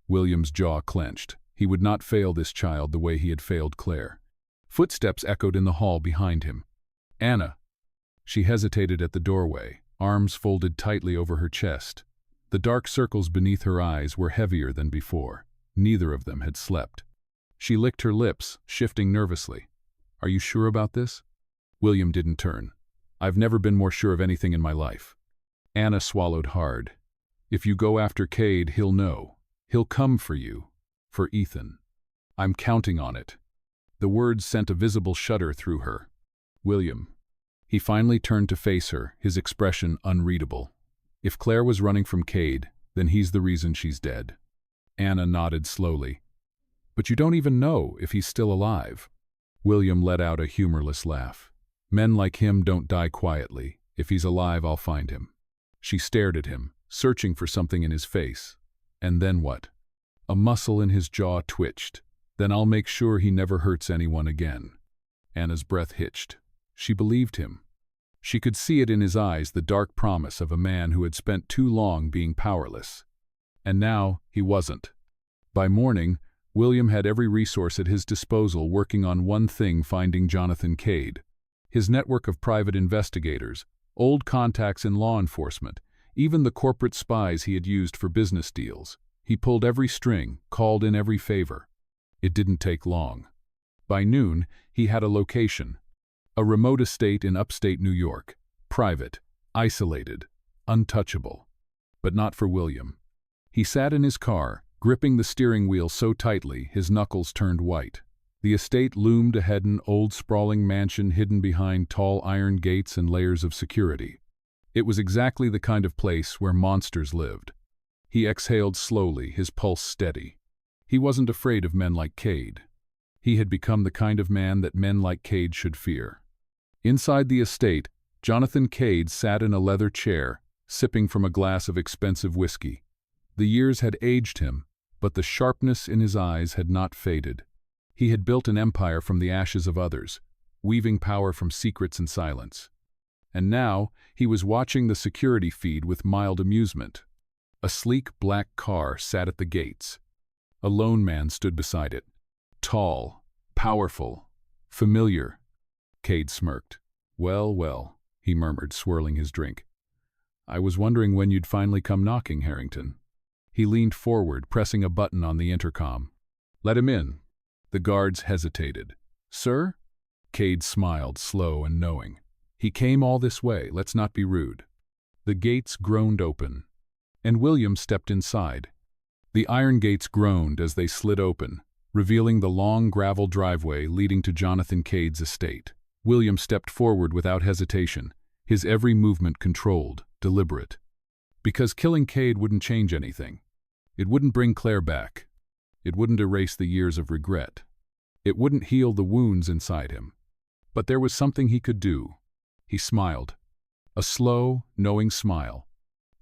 William's jaw clenched. He would not fail this child the way he had failed Claire. Footsteps echoed in the hall behind him. "Anna." She hesitated at the doorway, arms folded tightly over her chest. The dark circles beneath her eyes were heavier than before. Neither of them had slept. She licked her lips, shifting nervously. "Are you sure about this?" William didn't turn. "I've never been more sure of anything in my life." Anna swallowed hard. "If you go after Cade, he'll know. He'll come for you. For Ethan. I'm counting on it." The words sent a visible shudder through her. "William." He finally turned to face her, his expression unreadable. "If Claire was running from Cade, then he's the reason she's dead." Anna nodded slowly. "But you don't even know if he's still alive." William let out a humorless laugh. "Men like him don't die quietly. If he's alive, I'll find him." She stared at him, searching for something in his face. "And then what?" A muscle in his jaw twitched. "Then I'll make sure he never hurts anyone again." Anna's breath hitched. She believed him. She could see it in his eyes, the dark promise of a man who had spent too long being powerless. And now he wasn't. By morning, William had every resource at his disposal, working on one thing: finding Jonathan Cade. His network of private investigators, old contacts in law enforcement, even the corporate spies he had used for business deals. He pulled every string, called in every favor. It didn't take long. By noon, he had a location. A remote estate in upstate New York. Private, isolated, untouchable. But not for William. He sat in his car, gripping the steering wheel so tightly his knuckles turned white. The estate loomed ahead, an old sprawling mansion hidden behind tall iron gates and layers of security. It was exactly the kind of place where monsters lived. He exhaled slowly, his pulse steady. He wasn't afraid of men like Cade. He had become the kind of man that men like Cade should fear. Inside the estate, Jonathan Cade sat in a leather chair, sipping from a glass of expensive whiskey. The years had aged him, but the sharpness in his eyes had not faded. He had built an empire from the ashes of others, weaving power from secrets and silence. And now he was watching the security feed with mild amusement. A sleek black car sat at the gates. A lone man stood beside it. Tall, powerful, familiar. Cade smirked. "Well, well," he murmured, swirling his drink. "I was wondering when you'd finally come knocking, Harrington." He leaned forward, pressing a button on the intercom. "Let him in." The guards hesitated. "Sir?" Cade smiled, slow and knowing. "He came all this way, let's not be rude." The gates groaned open, and William stepped inside. The iron gates groaned as they slid open, revealing the long gravel driveway leading to Jonathan Cade's estate. William stepped forward without hesitation, his every movement controlled, deliberate. Because killing Cade wouldn't change anything. It wouldn't bring Claire back. It wouldn't erase the years of regret. It wouldn't heal the wounds inside him. But there was something he could do. He smiled. A slow, knowing smile.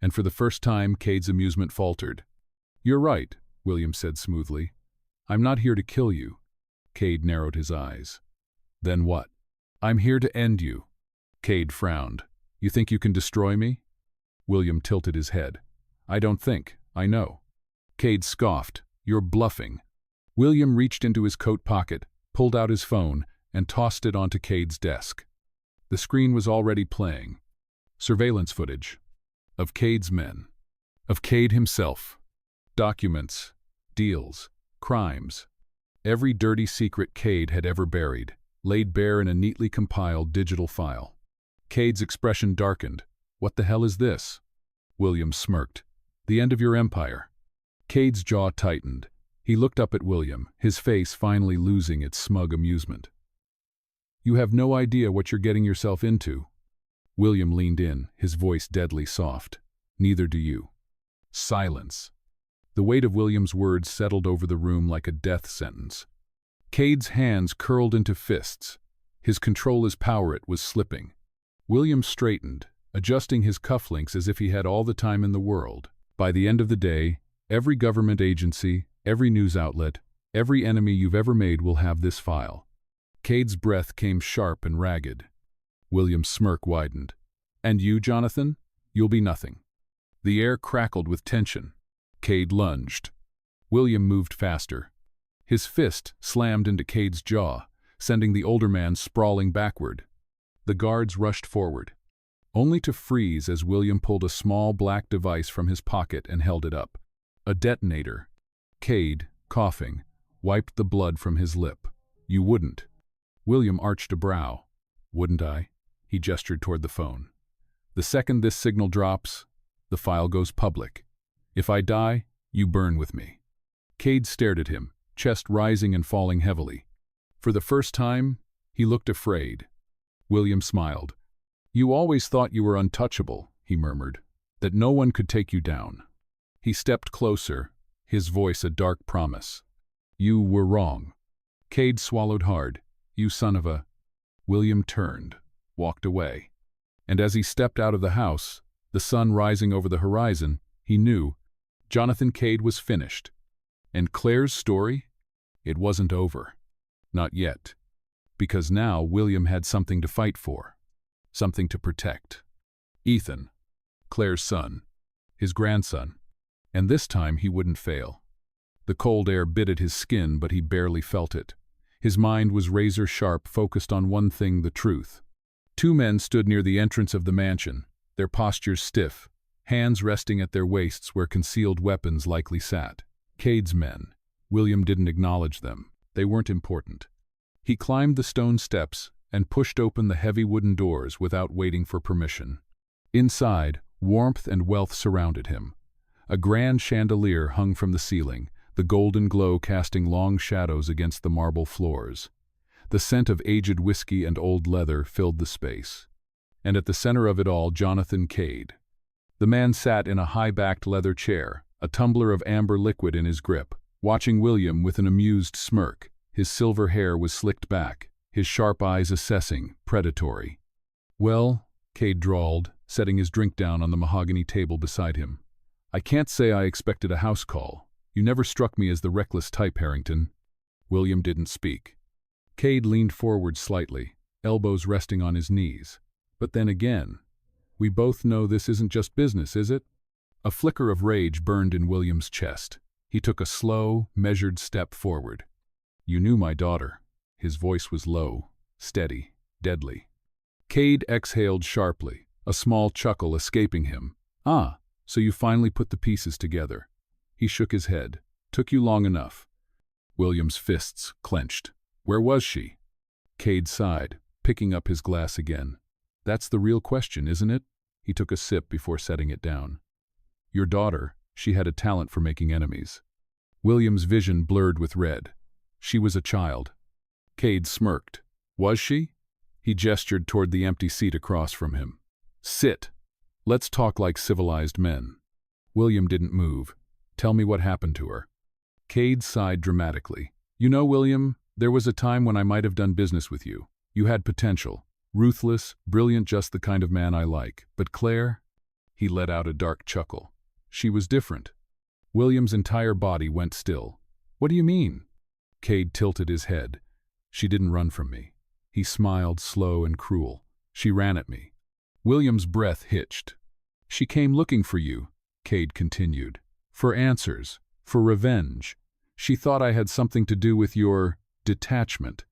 And for the first time, Cade's amusement faltered. "You're right," William said smoothly. "I'm not here to kill you." Cade narrowed his eyes. "Then what?" "I'm here to end you." Cade frowned. "You think you can destroy me?" William tilted his head. "I don't think, I know." Cade scoffed. "You're bluffing." William reached into his coat pocket, pulled out his phone, and tossed it onto Cade's desk. The screen was already playing. Surveillance footage. Of Cade's men. Of Cade himself. Documents. Deals. Crimes. Every dirty secret Cade had ever buried, laid bare in a neatly compiled digital file. Cade's expression darkened. "What the hell is this?" William smirked. "The end of your empire." Cade's jaw tightened. He looked up at William, his face finally losing its smug amusement. "You have no idea what you're getting yourself into." William leaned in, his voice deadly soft. "Neither do you." Silence. The weight of William's words settled over the room like a death sentence. Cade's hands curled into fists. His control as power it was slipping. William straightened, adjusting his cufflinks as if he had all the time in the world. By the end of the day, every government agency, every news outlet, every enemy you've ever made will have this file. Cade's breath came sharp and ragged. William's smirk widened. "And you, Jonathan? You'll be nothing." The air crackled with tension. Cade lunged. William moved faster. His fist slammed into Cade's jaw, sending the older man sprawling backward. The guards rushed forward. only to freeze as William pulled a small black device from his pocket and held it up. A detonator. Cade, coughing, wiped the blood from his lip. You wouldn't. William arched a brow. Wouldn't I? He gestured toward the phone. The second this signal drops, the file goes public. If I die, you burn with me. Cade stared at him, chest rising and falling heavily. For the first time, he looked afraid. William smiled. You always thought you were untouchable, he murmured, that no one could take you down. He stepped closer, his voice a dark promise. You were wrong. Cade swallowed hard. You son of a... William turned, walked away. And as he stepped out of the house, the sun rising over the horizon, he knew Jonathan Cade was finished. And Claire's story? It wasn't over. Not yet. Because now William had something to fight for. Something to protect. Ethan, Claire's son, his grandson. And this time he wouldn't fail. The cold air bit at his skin, but he barely felt it. His mind was razor-sharp, focused on one thing, the truth. Two men stood near the entrance of the mansion, their postures stiff, hands resting at their waists where concealed weapons likely sat. Cade's men. William didn't acknowledge them. They weren't important. He climbed the stone steps and pushed open the heavy wooden doors without waiting for permission. Inside, warmth and wealth surrounded him. A grand chandelier hung from the ceiling, the golden glow casting long shadows against the marble floors. The scent of aged whiskey and old leather filled the space. And at the center of it all, Jonathan Cade. The man sat in a high-backed leather chair, a tumbler of amber liquid in his grip, watching William with an amused smirk. His silver hair was slicked back, his sharp eyes assessing, predatory. Well, Cade drawled, setting his drink down on the mahogany table beside him. I can't say I expected a house call. You never struck me as the reckless type, Harrington. William didn't speak. Cade leaned forward slightly, elbows resting on his knees. But then again, we both know this isn't just business, is it? A flicker of rage burned in William's chest. He took a slow, measured step forward. You knew my daughter. His voice was low, steady, deadly. Cade exhaled sharply, a small chuckle escaping him. Ah, so you finally put the pieces together. He shook his head. Took you long enough. William's fists clenched. Where was she? Cade sighed, picking up his glass again. That's the real question, isn't it? He took a sip before setting it down. Your daughter, she had a talent for making enemies. William's vision blurred with red. She was a child. Cade smirked. Was she? He gestured toward the empty seat across from him. Sit. Let's talk like civilized men. William didn't move. Tell me what happened to her. Cade sighed dramatically. You know, William, there was a time when I might have done business with you. You had potential. Ruthless, brilliant, just the kind of man I like. But Claire? He let out a dark chuckle. She was different. William's entire body went still. What do you mean? Cade tilted his head. She didn't run from me. He smiled, slow and cruel. She ran at me. William's breath hitched. She came looking for you, Cade continued. For answers, for revenge. She thought I had something to do with your detachment.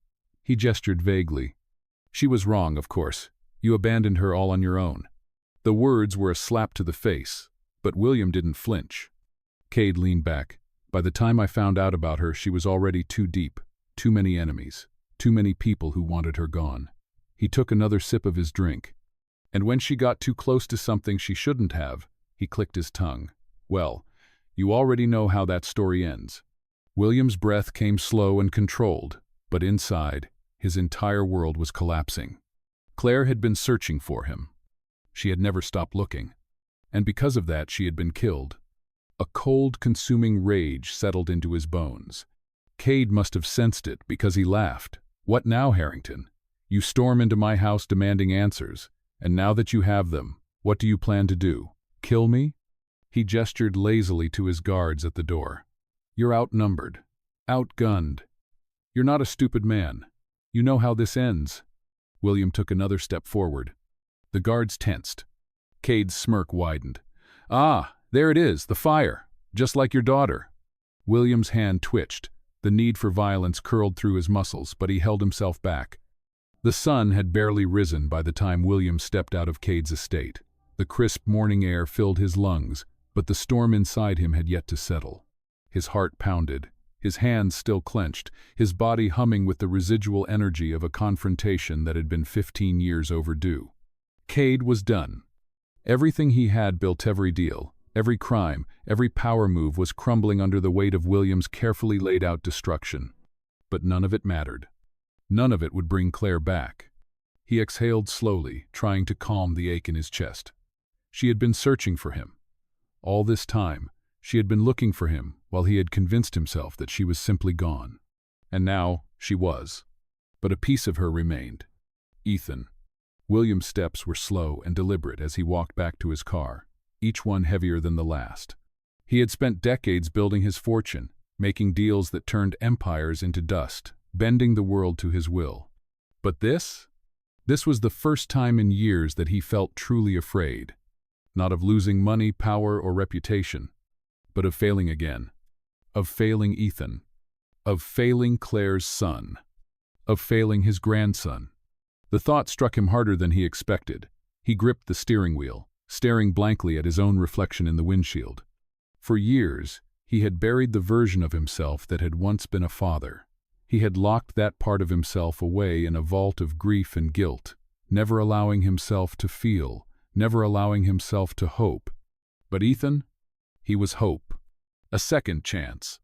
He gestured vaguely. She was wrong, of course. You abandoned her all on your own. The words were a slap to the face, but William didn't flinch. Cade leaned back. By the time I found out about her, she was already too deep. Too many enemies. Too many people who wanted her gone. He took another sip of his drink. And when she got too close to something she shouldn't have, he clicked his tongue. Well, you already know how that story ends. William's breath came slow and controlled, but inside, his entire world was collapsing. Claire had been searching for him. She had never stopped looking. And because of that, she had been killed. A cold, consuming rage settled into his bones. Cade must have sensed it because he laughed. What now, Harrington? You storm into my house demanding answers, and now that you have them, what do you plan to do? Kill me? He gestured lazily to his guards at the door. You're outnumbered, outgunned. You're not a stupid man. You know how this ends. William took another step forward. The guards tensed. Cade's smirk widened. Ah, there it is, the fire, just like your daughter. William's hand twitched. The need for violence curled through his muscles, but he held himself back. The sun had barely risen by the time William stepped out of Cade's estate. The crisp morning air filled his lungs, but the storm inside him had yet to settle. His heart pounded, his hands still clenched, his body humming with the residual energy of a confrontation that had been 15 years overdue. Cade was done. Everything he had built, every deal, every crime, every power move was crumbling under the weight of William's carefully laid out destruction. But none of it mattered. None of it would bring Claire back. He exhaled slowly, trying to calm the ache in his chest. She had been searching for him. All this time, she had been looking for him while he had convinced himself that she was simply gone. And now, she was. But a piece of her remained. Ethan. William's steps were slow and deliberate as he walked back to his car, each one heavier than the last. He had spent decades building his fortune, making deals that turned empires into dust, bending the world to his will. But this was the first time in years that he felt truly afraid. Not of losing money, power, or reputation, but of failing again. Of failing Ethan. Of failing Claire's son. Of failing his grandson. The thought struck him harder than he expected. He gripped the steering wheel, staring blankly at his own reflection in the windshield. For years, he had buried the version of himself that had once been a father. He had locked that part of himself away in a vault of grief and guilt, never allowing himself to feel, never allowing himself to hope. But Ethan? He was hope. A second chance.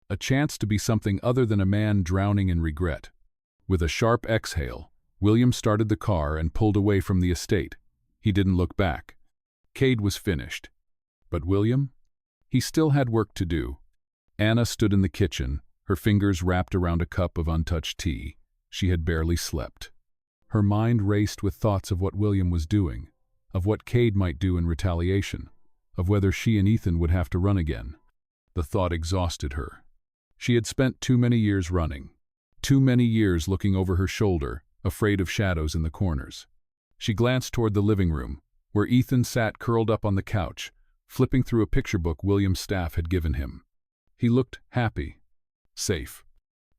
A chance to be something other than a man drowning in regret. With a sharp exhale, William started the car and pulled away from the estate. He didn't look back. Cade was finished. But William? He still had work to do. Anna stood in the kitchen, her fingers wrapped around a cup of untouched tea. She had barely slept. Her mind raced with thoughts of what William was doing, of what Cade might do in retaliation, of whether she and Ethan would have to run again. The thought exhausted her. She had spent too many years running, too many years looking over her shoulder, afraid of shadows in the corners. She glanced toward the living room, where Ethan sat curled up on the couch, flipping through a picture book William's staff had given him. He looked happy, safe.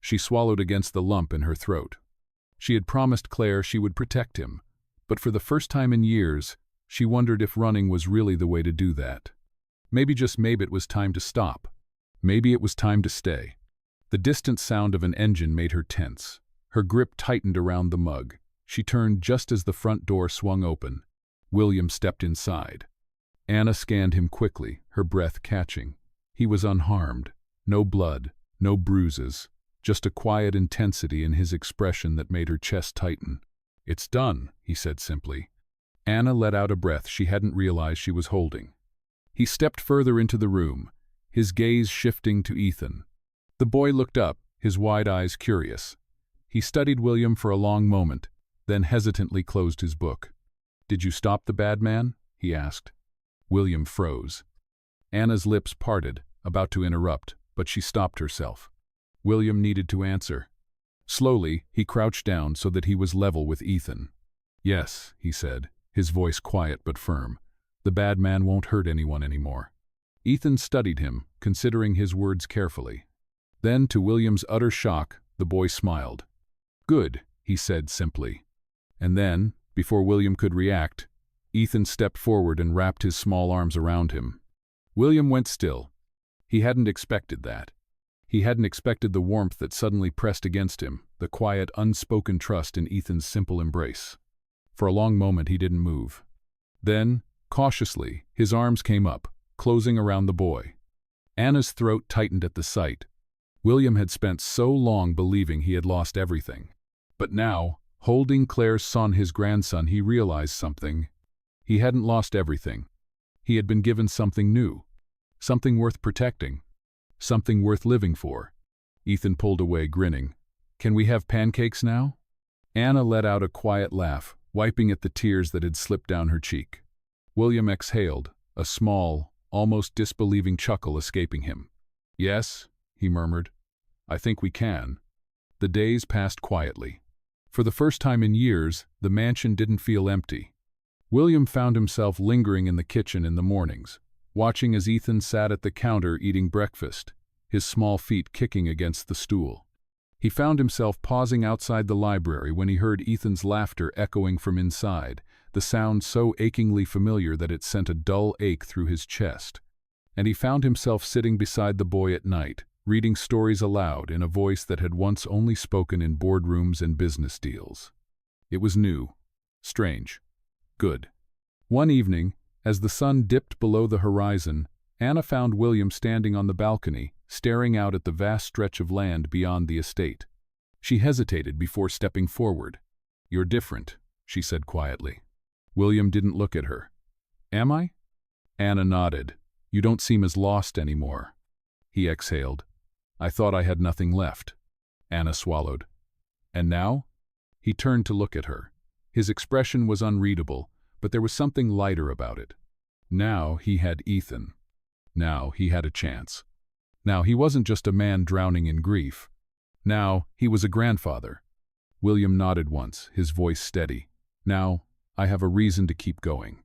She swallowed against the lump in her throat. She had promised Claire she would protect him, but for the first time in years, she wondered if running was really the way to do that. Maybe, just maybe, it was time to stop. Maybe it was time to stay. The distant sound of an engine made her tense. Her grip tightened around the mug. She turned just as the front door swung open. William stepped inside. Anna scanned him quickly, her breath catching. He was unharmed. No blood, no bruises, just a quiet intensity in his expression that made her chest tighten. "It's done," he said simply. Anna let out a breath she hadn't realized she was holding. He stepped further into the room, his gaze shifting to Ethan. The boy looked up, his wide eyes curious. He studied William for a long moment, then hesitantly closed his book. "Did you stop the bad man?" he asked. William froze. Anna's lips parted, about to interrupt, but she stopped herself. William needed to answer. Slowly, he crouched down so that he was level with Ethan. "Yes," he said, his voice quiet but firm. "The bad man won't hurt anyone anymore." Ethan studied him, considering his words carefully. Then, to William's utter shock, the boy smiled. "Good," he said simply. And then, before William could react, Ethan stepped forward and wrapped his small arms around him. William went still. He hadn't expected that. He hadn't expected the warmth that suddenly pressed against him, the quiet, unspoken trust in Ethan's simple embrace. For a long moment he didn't move. Then, cautiously, his arms came up, closing around the boy. Anna's throat tightened at the sight. William had spent so long believing he had lost everything. But now, holding Claire's son, his grandson, he realized something. He hadn't lost everything. He had been given something new, something worth protecting, something worth living for. Ethan pulled away, grinning. "Can we have pancakes now?" Anna let out a quiet laugh, wiping at the tears that had slipped down her cheek. William exhaled, a small, almost disbelieving chuckle escaping him. "Yes," he murmured. "I think we can." The days passed quietly. For the first time in years, the mansion didn't feel empty. William found himself lingering in the kitchen in the mornings, watching as Ethan sat at the counter eating breakfast, his small feet kicking against the stool. He found himself pausing outside the library when he heard Ethan's laughter echoing from inside, the sound so achingly familiar that it sent a dull ache through his chest. And he found himself sitting beside the boy at night, reading stories aloud in a voice that had once only spoken in boardrooms and business deals. It was new, strange, good. One evening, as the sun dipped below the horizon, Anna found William standing on the balcony, staring out at the vast stretch of land beyond the estate. She hesitated before stepping forward. "You're different," she said quietly. William didn't look at her. "Am I?" Anna nodded. "You don't seem as lost anymore." He exhaled. "I thought I had nothing left." Anna swallowed. "And now?" He turned to look at her. His expression was unreadable, but there was something lighter about it. Now he had Ethan. Now he had a chance. Now he wasn't just a man drowning in grief. Now he was a grandfather. William nodded once, his voice steady. "Now I have a reason to keep going."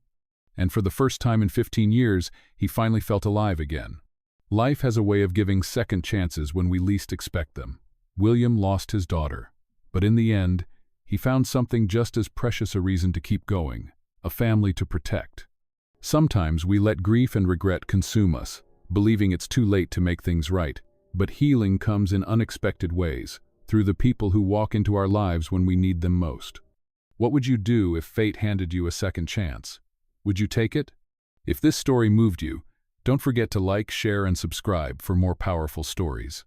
And for the first time in 15 years, he finally felt alive again. Life has a way of giving second chances when we least expect them. William lost his daughter, but in the end, he found something just as precious a reason to keep going, a family to protect. Sometimes we let grief and regret consume us, believing it's too late to make things right, but healing comes in unexpected ways, through the people who walk into our lives when we need them most. What would you do if fate handed you a second chance? Would you take it? If this story moved you, don't forget to like, share, and subscribe for more powerful stories.